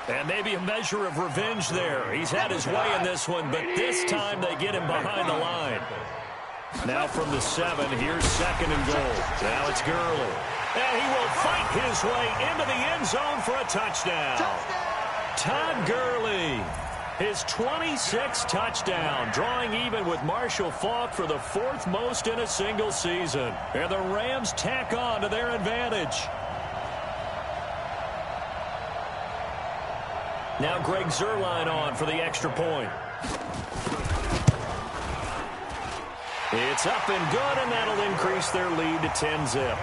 And maybe a measure of revenge there. He's had his way in this one, but this time they get him behind the line. Now from the 7, here's 2nd and goal. Now it's Gurley. And he will fight his way into the end zone for a touchdown. Todd Gurley, his 26th touchdown, drawing even with Marshall Faulk for the 4th most in a single season. And the Rams tack on to their advantage. Now Greg Zuerlein on for the extra point. It's up and good, and that'll increase their lead to 10-zip.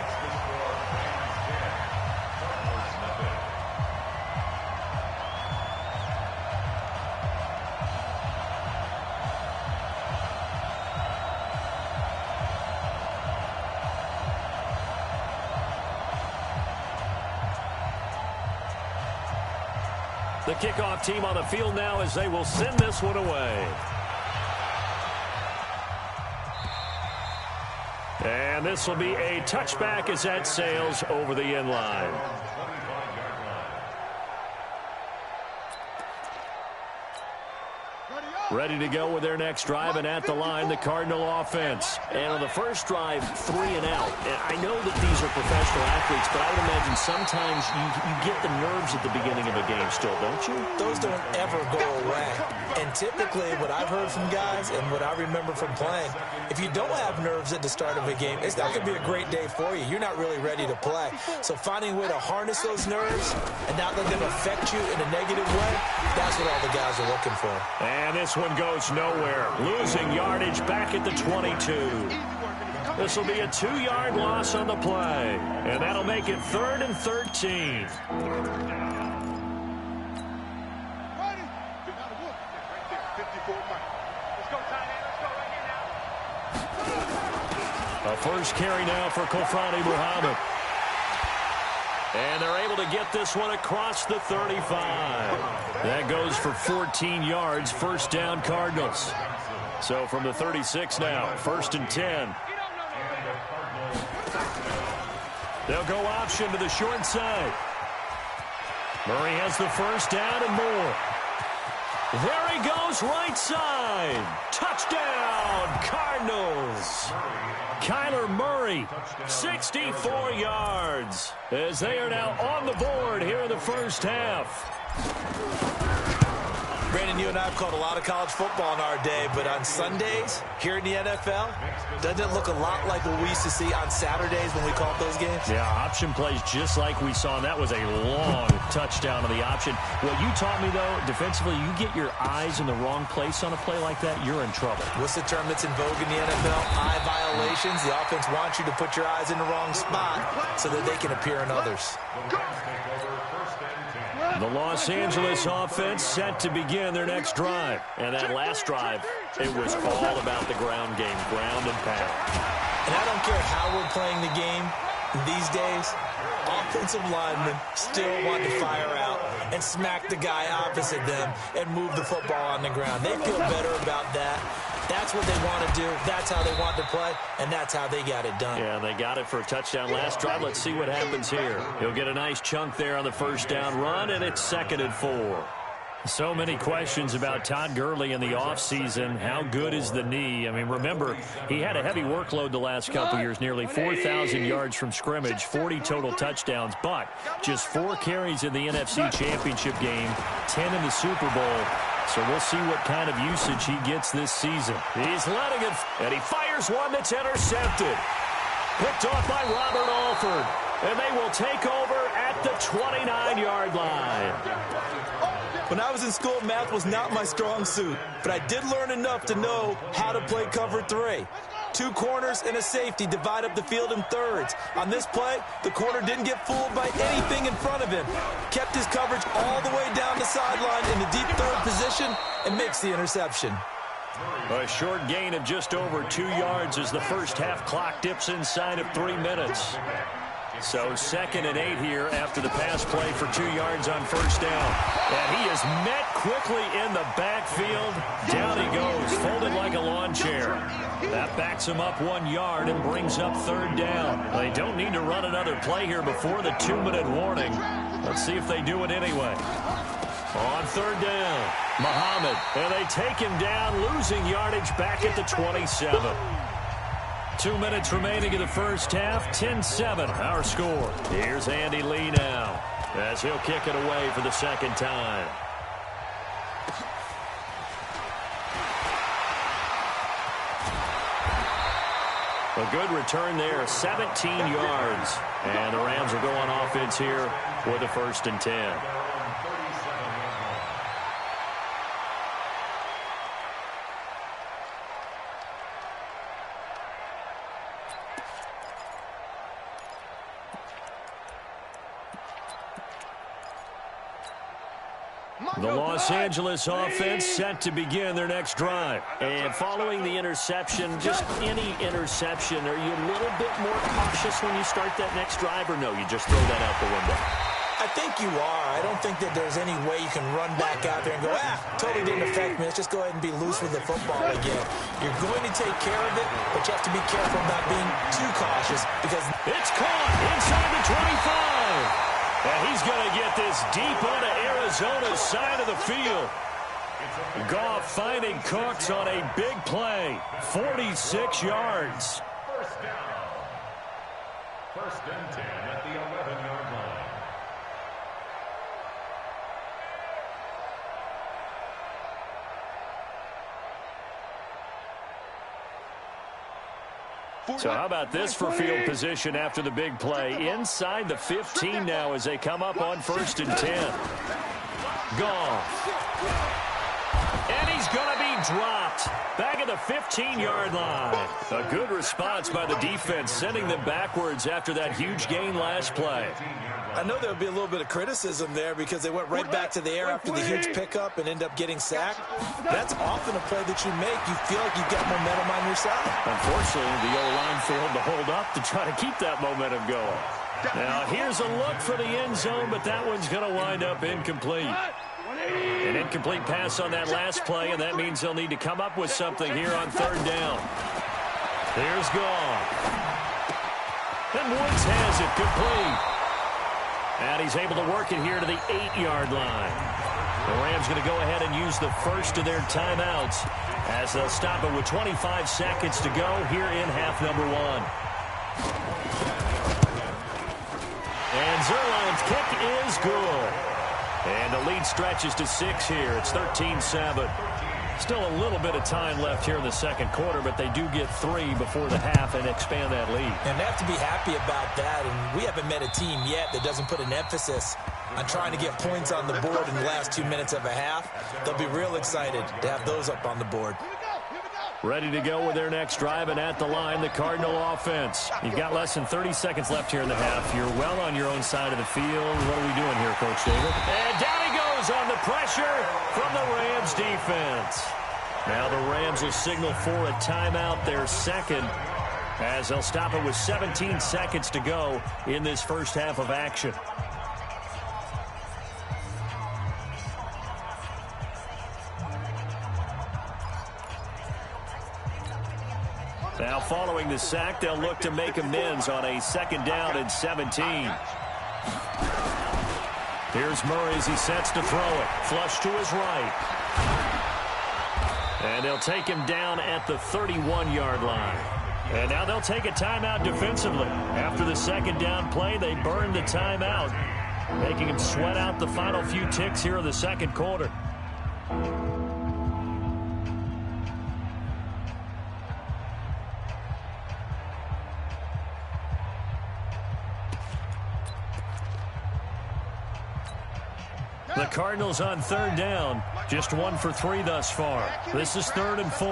The kickoff team on the field now as they will send this one away. And this will be a touchback as that sails over the end line. Ready to go with their next drive, and at the line, the Cardinal offense. And on the first drive, 3 and out. And I know that these are professional athletes, but I would imagine sometimes you get the nerves at the beginning of a game still, don't you? Those don't ever go away. And typically, what I've heard from guys and what I remember from playing, if you don't have nerves at the start of a game, it's not going to be a great day for you. You're not really ready to play. So finding a way to harness those nerves and not let them affect you in a negative way, that's what all the guys are looking for. And this one goes nowhere. Losing yardage back at the 22. This will be a 2-yard loss on the play. And that'll make it 3rd and 13. A first carry now for Kofrani Muhammad. And they're able to get this one across the 35. That goes for 14 yards, first down Cardinals. So from the 36 now, 1st and 10. They'll go option to the short side. Murray has the first down and more. There he goes, right side. Touchdown, Cardinals. Kyler Murray, 64 yards, as they are now on the board here in the first half. Brandon, you and I have called a lot of college football in our day, but on Sundays here in the NFL, doesn't it look a lot like what we used to see on Saturdays when we called those games? Yeah, option plays just like we saw, and that was a long touchdown on the option. What you taught me, though, defensively, you get your eyes in the wrong place on a play like that, you're in trouble. What's the term that's in vogue in the NFL? Eye violations. The offense wants you to put your eyes in the wrong spot so that they can appear in others. The Los Angeles offense set to begin their next drive. And that last drive, it was all about the ground game, ground and pound. And I don't care how we're playing the game these days, offensive linemen still want to fire out and smack the guy opposite them and move the football on the ground. They feel better about that. That's what they want to do. That's how they want to play, and that's how they got it done. Yeah, they got it for a touchdown last drive. Let's see what happens here. He'll get a nice chunk there on the first down run, and it's 2nd and 4. So many questions about Todd Gurley in the offseason. How good is the knee? I mean, remember, he had a heavy workload the last couple years, nearly 4,000 yards from scrimmage, 40 total touchdowns, but just 4 carries in the NFC Championship game, 10 in the Super Bowl. So we'll see what kind of usage he gets this season. He's letting it, and he fires one that's intercepted. Picked off by Robert Alford, and they will take over at the 29-yard line. When I was in school, math was not my strong suit, but I did learn enough to know how to play cover 3. 2 corners and a safety divide up the field in thirds. On this play, the corner didn't get fooled by anything in front of him. Kept his coverage all the way down the sideline in the deep third position and makes the interception. A short gain of just over 2 yards as the first half clock dips inside of 3 minutes. So 2nd and 8 here after the pass play for 2 yards on first down. And he is met quickly in the backfield. Down he goes, folded like a lawn chair. That backs him up 1 yard and brings up 3rd down. They don't need to run another play here before the 2-minute warning. Let's see if they do it anyway. On third down, Muhammad, and they take him down, losing yardage back at the 27. 2 minutes remaining in the first half, 10-7, our score. Here's Andy Lee now, as he'll kick it away for the second time. A good return there, 17 yards. And the Rams will go on offense here with a 1st and 10. The Los Angeles offense set to begin their next drive. And following the interception, just any interception, are you a little bit more cautious when you start that next drive, or no, you just throw that out the window? I think you are. I don't think that there's any way you can run back out there and go, totally didn't affect me. Let's just go ahead and be loose with the football again. You're going to take care of it, but you have to be careful about being too cautious because it's caught inside the 25. And he's going to get this deep onto Arizona's side of the field. Goff finding Cooks on a big play. 46 yards. First down. 1st and 10 at the 11-yard line. So how about this for field position after the big play? Inside the 15 now as they come up on 1st and 10. Goff. And he's going to be dropped back at the 15-yard line. A good response by the defense, sending them backwards after that huge gain last play. I know there'll be a little bit of criticism there because they went right back to the air after the huge pickup and end up getting sacked. That's often a play that you make. You feel like you've got momentum on your side. Unfortunately, the O-line failed to hold up to try to keep that momentum going. Now, here's a look for the end zone, but that one's going to wind up incomplete. An incomplete pass on that last play, and that means they'll need to come up with something here on 3rd down. Here's Goff. And Woods has it complete. And he's able to work it here to the 8-yard line. The Rams going to go ahead and use the first of their timeouts as they'll stop it with 25 seconds to go here in half number 1. And Zuerlein's kick is good. And the lead stretches to 6 here. It's 13-7. Still a little bit of time left here in the second quarter, but they do get 3 before the half and expand that lead. And they have to be happy about that. And we haven't met a team yet that doesn't put an emphasis on trying to get points on the board in the last 2 minutes of a half. They'll be real excited to have those up on the board. Ready to go with their next drive, and at the line, the Cardinal offense. You've got less than 30 seconds left here in the half. You're well on your own side of the field. What are we doing here, Coach David? And down he goes on the pressure from the Rams defense. Now the Rams will signal for a timeout, their second, as they'll stop it with 17 seconds to go in this first half of action. Now following the sack, they'll look to make amends on a 2nd down and 17. Here's Murray as he sets to throw it. Flush to his right. And they'll take him down at the 31-yard line. And now they'll take a timeout defensively. After the 2nd down play, they burn the timeout, making him sweat out the final few ticks here in the second quarter. The Cardinals on 3rd down. Just 1 for 3 thus far. This is 3rd and 4.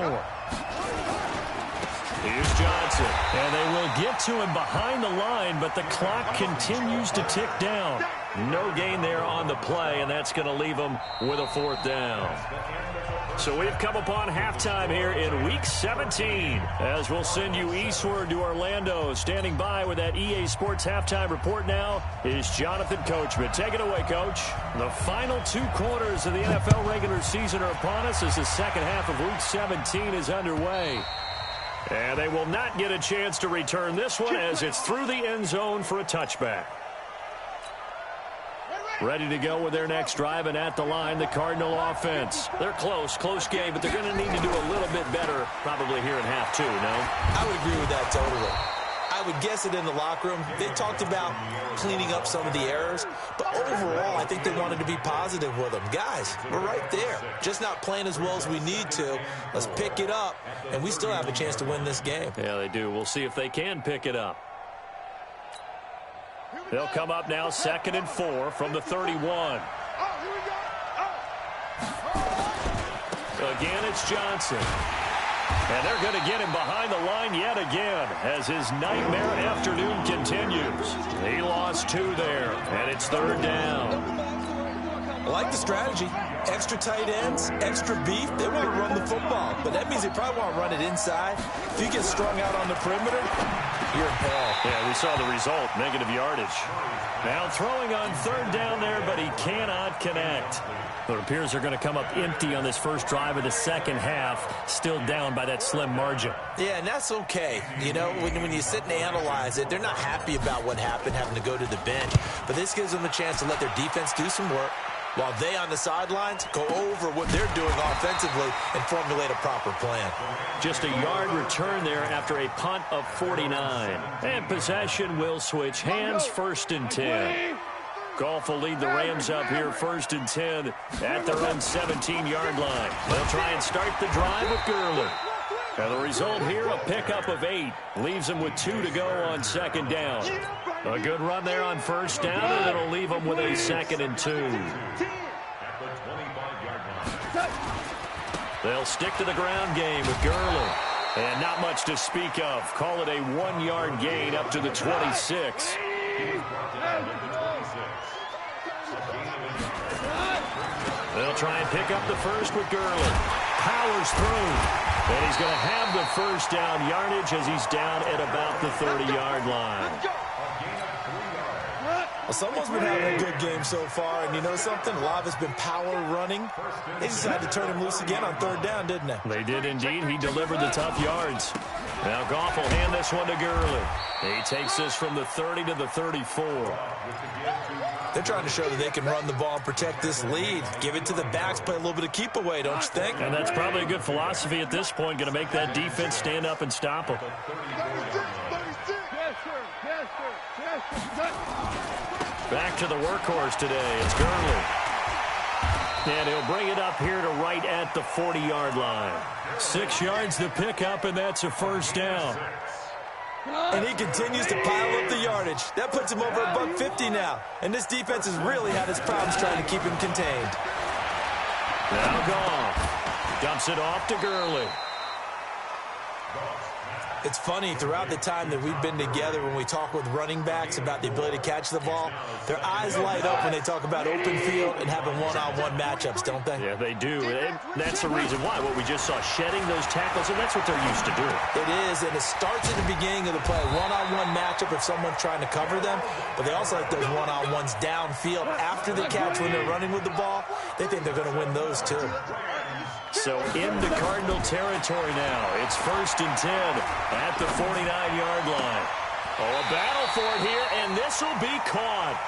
Here's Johnson. And they will get to him behind the line, but the clock continues to tick down. No gain there on the play, and that's going to leave them with a 4th down. So we've come upon halftime here in Week 17 as we'll send you eastward to Orlando. Standing by with that EA Sports halftime report now is Jonathan Coachman. Take it away, Coach. The final 2 quarters of the NFL regular season are upon us as the second half of Week 17 is underway. And they will not get a chance to return this one as it's through the end zone for a touchback. Ready to go with their next drive, and at the line, the Cardinal offense. They're close game, but they're going to need to do a little bit better probably here in half two, no? I would agree with that totally. I would guess it in the locker room. They talked about cleaning up some of the errors, but overall, I think they wanted to be positive with them. Guys, we're right there. Just not playing as well as we need to. Let's pick it up, and we still have a chance to win this game. Yeah, they do. We'll see if they can pick it up. They'll come up now 2nd and 4 from the 31. Again, it's Johnson. And they're going to get him behind the line yet again as his nightmare afternoon continues. He lost 2 there, and it's 3rd down. I like the strategy. Extra tight ends, extra beef. They want to run the football, but that means they probably want to run it inside. If you get strung out on the perimeter, you're in peril. Yeah, we saw the result, negative yardage. Now throwing on 3rd down there, but he cannot connect. It appears they're going to come up empty on this first drive of the second half, still down by that slim margin. Yeah, and that's okay. You know, when you sit and analyze it, they're not happy about what happened, having to go to the bench. But this gives them a chance to let their defense do some work, while they on the sidelines go over what they're doing offensively and formulate a proper plan. Just a yard return there after a punt of 49. And possession will switch hands, 1st and 10. Goff will lead the Rams up here 1st and 10 at their own 17-yard line. They'll try and start the drive with Gurley. And the result here, a pickup of 8. Leaves them with 2 to go on 2nd down. A good run there on 1st down, and it'll leave them with a 2nd and 2. They'll stick to the ground game with Gurley. And not much to speak of. Call it a 1-yard gain up to the 26. They'll try and pick up the first with Gurley. Powers through. And he's going to have the 1st down yardage as he's down at about the 30-yard line. Well, someone's been having a good game so far, and you know something? A lot of it's been power running. They decided to turn him loose again on 3rd down, didn't they? They did indeed. He delivered the tough yards. Now Goff will hand this one to Gurley. He takes this from the 30 to the 34. They're trying to show that they can run the ball and protect this lead. Give it to the backs, play a little bit of keep away, don't you think? And that's probably a good philosophy at this point, going to make that defense stand up and stop them. Back to the workhorse today. It's Gurley. And he'll bring it up here to right at the 40-yard line. 6 yards to pick up, and that's a 1st down. And he continues to pile up the yardage. That puts him over $150 now. And this defense has really had its problems trying to keep him contained. Now Goff dumps it off to Gurley. It's funny, throughout the time that we've been together, when we talk with running backs about the ability to catch the ball, their eyes light up when they talk about open field and having one-on-one matchups, don't they? Yeah, they do. And that's the reason why. What we just saw, shedding those tackles, and that's what they're used to doing. It is, and it starts at the beginning of the play. One-on-one matchup if someone's trying to cover them, but they also like those one-on-ones downfield after the catch when they're running with the ball. They think they're going to win those, too. So into Cardinal territory now. It's 1st and 10 at the 49-yard line. Oh, a battle for it here, and this will be caught.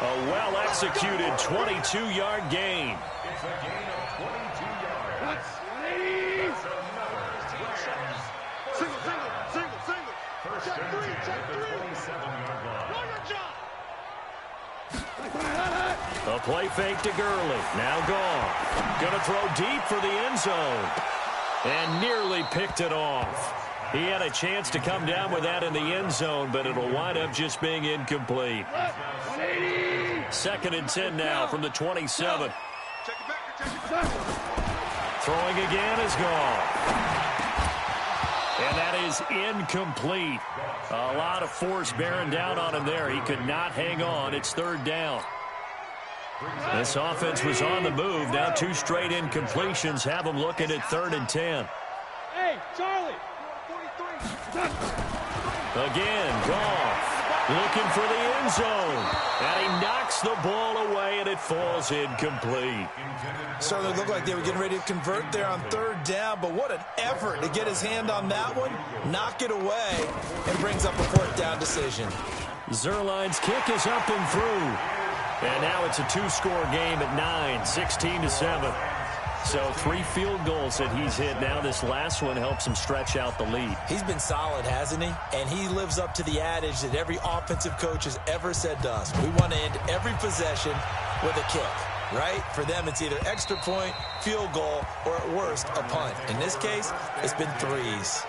A well-executed 22-yard gain. It's a gain of 22 yards. That's another touchdown. Single. 1st and 10 at the 27-yard line. A play fake to Gurley. Now Goff. Going to throw deep for the end zone. And nearly picked it off. He had a chance to come down with that in the end zone, but it'll wind up just being incomplete. 2nd and 10 now from the 27. Throwing again is Goff. And that is incomplete. A lot of force bearing down on him there. He could not hang on. It's 3rd down. This offense was on the move. Now 2 straight incompletions have them looking at 3rd and 10. Hey, Charlie. Again, Goff looking for the end zone. And he knocks the ball away, and it falls incomplete. Certainly looked like they were getting ready to convert there on 3rd down, but what an effort to get his hand on that one, knock it away, and brings up a 4th down decision. Zerline's kick is up and through. And now it's a two-score game at 9, 16-7. So 3 field goals that he's hit. Now this last one helps him stretch out the lead. He's been solid, hasn't he? And he lives up to the adage that every offensive coach has ever said to us. We want to end every possession with a kick, right? For them, it's either extra point, field goal, or at worst, a punt. In this case, it's been threes.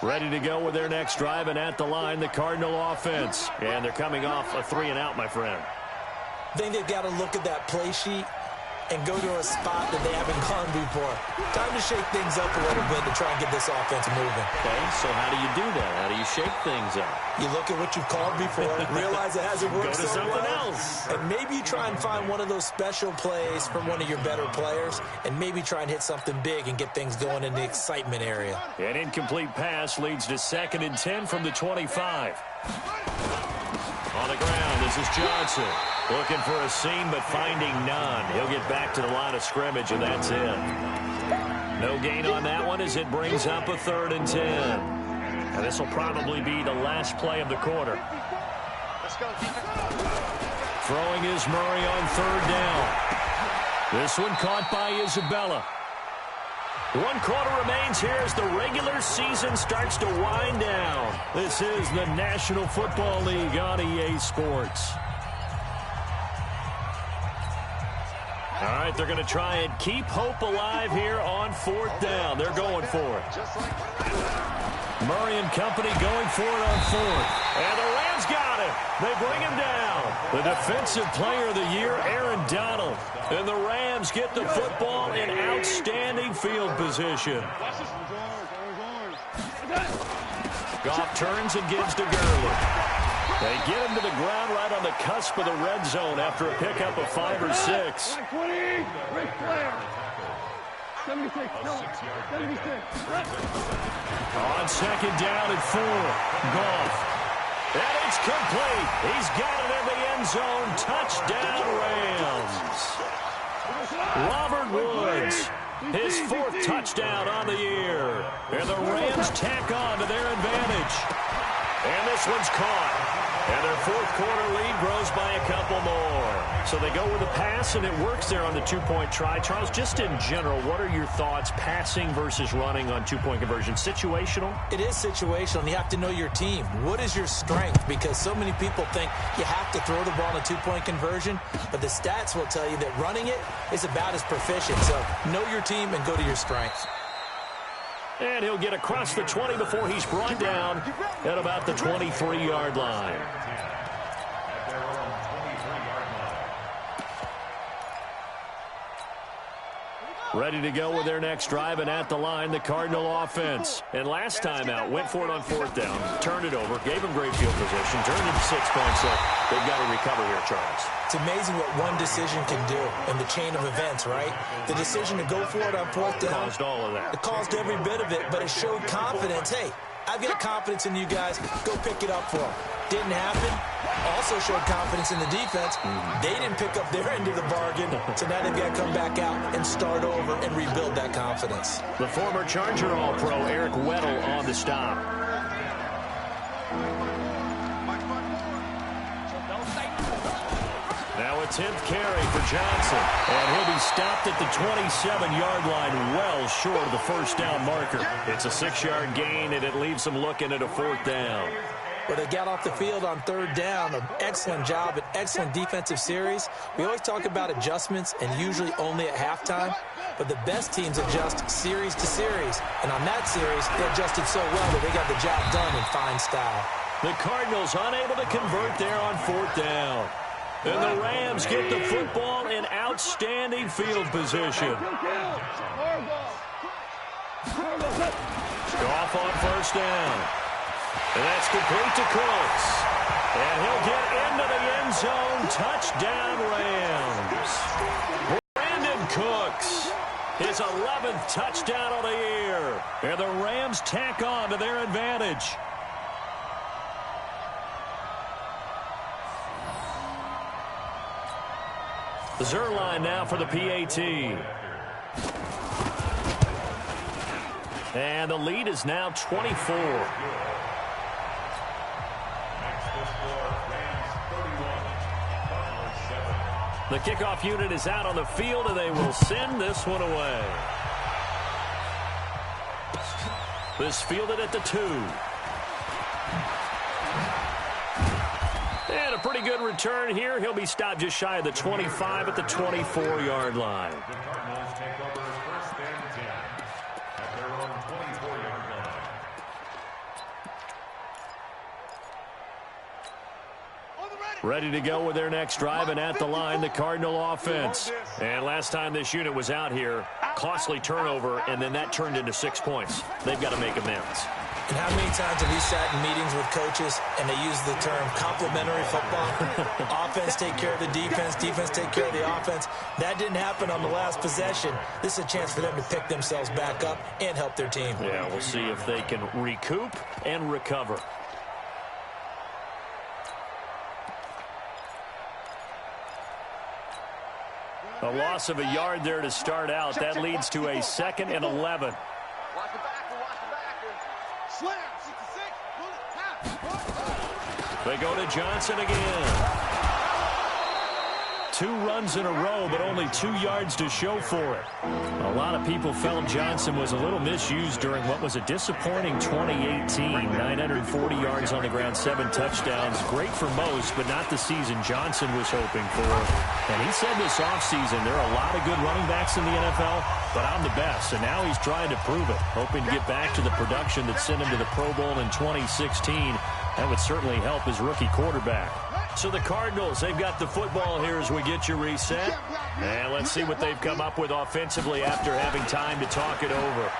Ready to go with their next drive, and at the line, the Cardinal offense. And they're coming off a 3-and-out, my friend. I think they've got to look at that play sheet and go to a spot that they haven't gone before. Time to shake things up a little bit to try and get this offense moving. Okay, so how do you do that? How do you shake things up? You look at what you've called before, realize it hasn't worked Go to so something well, else. and maybe you try and find one of those special plays from one of your better players, and maybe try and hit something big and get things going in the excitement area. An incomplete pass leads to 2nd and 10 from the 25. On the ground, this is Johnson. Looking for a seam, but finding none. He'll get back to the line of scrimmage, and that's it. No gain on that one as it brings up a 3rd and 10. And this will probably be the last play of the quarter. Throwing is Murray on 3rd down. This one caught by Isabella. 1 quarter remains here as the regular season starts to wind down. This is the National Football League on EA Sports. All right, they're going to try and keep hope alive here on 4th down. They're going for it. Murray and company going for it on 4th. And the Rams got him. They bring him down. The Defensive Player of the Year, Aaron Donald. And the Rams get the football in outstanding field position. Goff turns and gives to Gurley. They get him to the ground right on the cusp of the red zone after a pickup of 5 or 6. On 2nd down at 4, Goff. And it's complete. He's got it in the end zone. Touchdown, Rams. Robert Woods, his 4th touchdown on the year. And the Rams tack on to their advantage. And this one's caught. And their 4th quarter lead grows by a couple more. So they go with a pass, and it works there on the 2-point try. Charles, just in general, what are your thoughts passing versus running on 2-point conversion? Situational? It is situational, and you have to know your team. What is your strength? Because so many people think you have to throw the ball in a 2-point conversion, but the stats will tell you that running it is about as proficient. So know your team and go to your strength. And he'll get across the 20 before he's brought down at about the 23-yard line. Ready to go with their next drive, and at the line, the Cardinal offense. And last time out, went for it on 4th down, turned it over, gave him great field position, turned it to 6 points, so they've got to recover here, Charles. It's amazing what one decision can do in the chain of events, right? The decision to go for it on 4th down. Caused all of that. It caused every bit of it, but it showed confidence. Hey, I've got confidence in you guys. Go pick it up for them. Didn't happen. Also showed confidence in the defense. They didn't pick up their end of the bargain, so now they've got to come back out and start over and rebuild that confidence. The former Charger All-Pro, Eric Weddle, on the stop. Now a 10th carry for Johnson, and he'll be stopped at the 27-yard line, well short of the 1st down marker. It's a 6-yard gain, and it leaves them looking at a 4th down. Well, they got off the field on 3rd down. An excellent job, an excellent defensive series. We always talk about adjustments, and usually only at halftime. But the best teams adjust series to series. And on that series, they adjusted so well that they got the job done in fine style. The Cardinals unable to convert there on 4th down. And the Rams get the football in outstanding field position. Goff on 1st down. And that's complete to Cooks. And he'll get into the end zone. Touchdown, Rams. Brandon Cooks, his 11th touchdown of the year. And the Rams tack on to their advantage. Zerline now for the PAT. And the lead is now 24. The kickoff unit is out on the field, and they will send this one away. This fielded at the 2. And a pretty good return here. He'll be stopped just shy of the 25 at the 24-yard line. The Cardinals take over first and 10 at their own 24-yard line. Ready to go with their next drive, and at the line, the Cardinal offense. And last time this unit was out here, costly turnover, and then that turned into 6 points. They've got to make amends. And how many times have we sat in meetings with coaches and they use the term complementary football? Offense take care of the defense, defense take care of the offense. That didn't happen on the last possession. This is a chance for them to pick themselves back up and help their team. Yeah, we'll see if they can recoup and recover. A loss of a yard there to start out. That leads to a 2nd and 11. Watch the backer. Slam, 66, They go to Johnson again. 2 runs in a row, but only 2 yards to show for it. A lot of people felt Johnson was a little misused during what was a disappointing 2018. 940 yards on the ground, 7 touchdowns. Great for most, but not the season Johnson was hoping for. And he said this offseason, there are a lot of good running backs in the NFL, but I'm the best. And now he's trying to prove it, hoping to get back to the production that sent him to the Pro Bowl in 2016. That would certainly help his rookie quarterback. So the Cardinals, they've got the football here as we get you reset. And let's see what they've come up with offensively after having time to talk it over.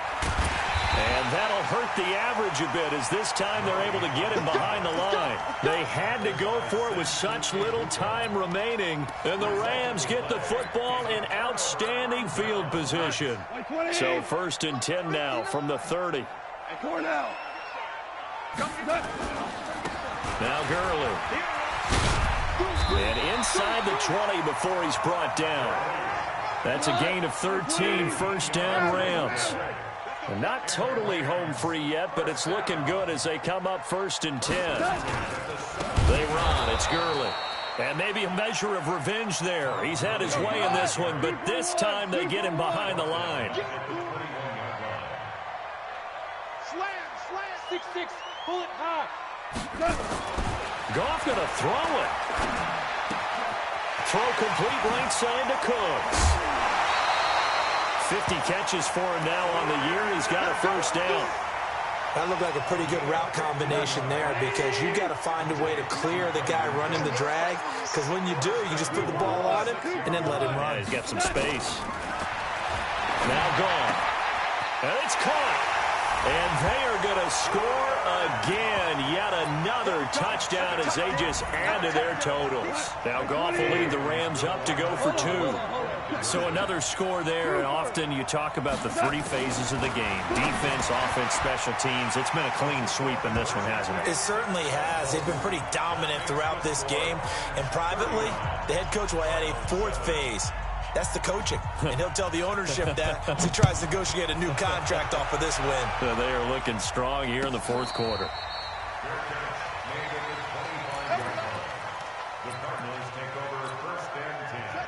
And that'll hurt the average a bit as this time they're able to get him behind the line. They had to go for it with such little time remaining. And the Rams get the football in outstanding field position. So 1st and 10 now from the 30. Now Gurley. And inside the 20 before he's brought down. That's a gain of 13, 1st down Rams. And not totally home free yet, but it's looking good as they come up 1st and 10. They run. It's Gurley. And maybe a measure of revenge there. He's had his way in this one, but this time they get him behind the line. Slam, 6-6, bullet high. Goff going to throw it. Throw complete right side to Cooks. 50 catches for him now on the year. He's got a 1st down. That looked like a pretty good route combination there because you got to find a way to clear the guy running the drag. Because when you do, you just put the ball on him and then let him run. Yeah, he's got some space. Now gone. And it's caught. And they are going to score again. Yet another touchdown as they just add to their totals. Now Goff will lead the Rams up to go for 2. So another score there. And often you talk about the 3 phases of the game. Defense, offense, special teams. It's been a clean sweep in this one, hasn't it? It certainly has. They've been pretty dominant throughout this game. And privately, the head coach will add a 4th phase. That's the coaching. And he'll tell the ownership that as he tries to negotiate a new contract off of this win. So they are looking strong here in the 4th quarter.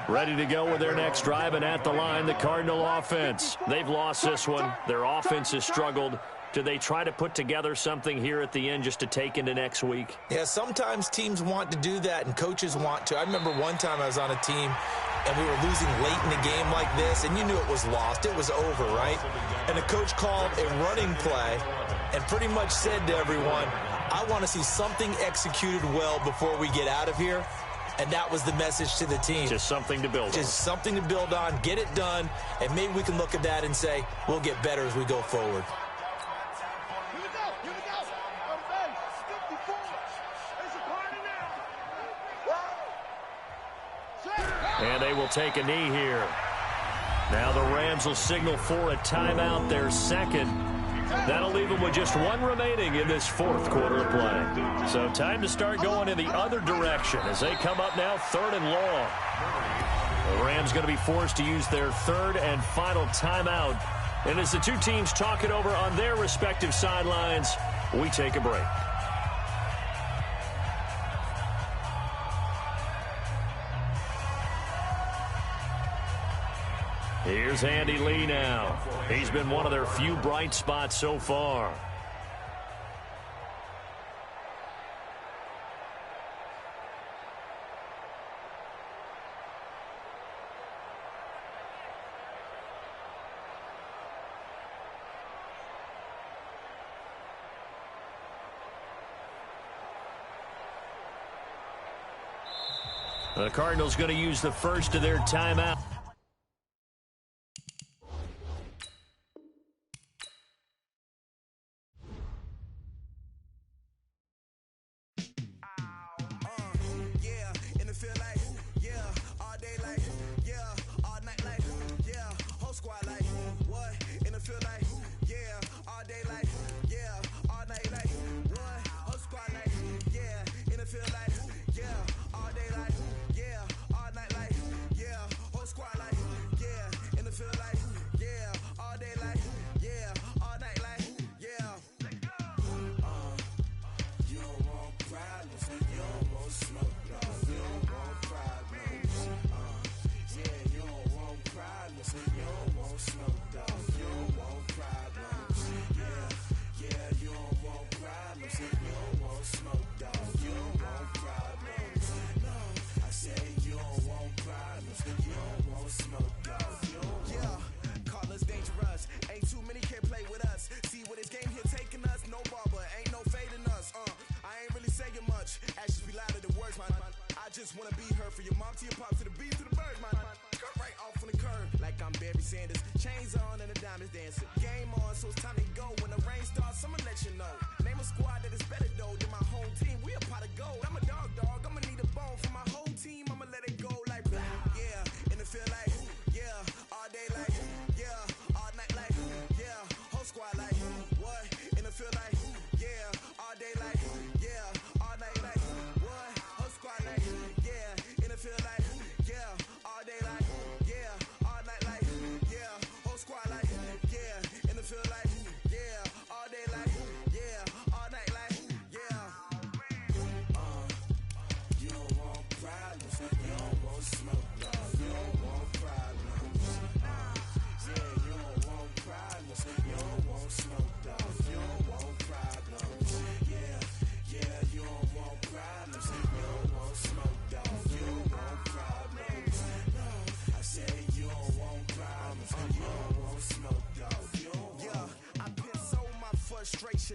Ready to go with their next drive, and at the line, the Cardinal offense. They've lost this one. Their offense has struggled. Do they try to put together something here at the end just to take into next week? Yeah, sometimes teams want to do that, and coaches want to. I remember one time I was on a team, and we were losing late in a game like this, and you knew it was lost. It was over, right? And the coach called a running play and pretty much said to everyone, I want to see something executed well before we get out of here. And that was the message to the team. Just something to build on. Just something to build on, get it done, and maybe we can look at that and say, we'll get better as we go forward. And they will take a knee here. Now the Rams will signal for a timeout, their 2nd. That'll leave them with just 1 remaining in this 4th quarter of play. So time to start going in the other direction as they come up now 3rd and long. The Rams going to be forced to use their 3rd and final timeout And as the two teams talk it over on their respective sidelines, we take a break. Here's Andy Lee now. He's been one of their few bright spots so far. The Cardinals going to use the first of their timeout.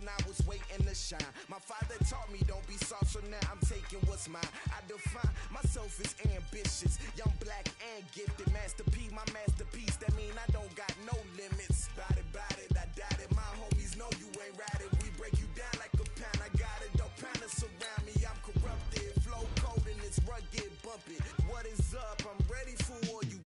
I was waiting to shine. My father taught me don't be soft, so now I'm taking what's mine. I define myself as ambitious, young, black, and gifted. Master P, my masterpiece. That mean I don't got no limits. Bout it, I doubt it. My homies know you ain't ride it. We break you down like a pound. I got it, don't pound us around me. I'm corrupted, flow cold and it's rugged, bumpy. What is up? I'm ready for all you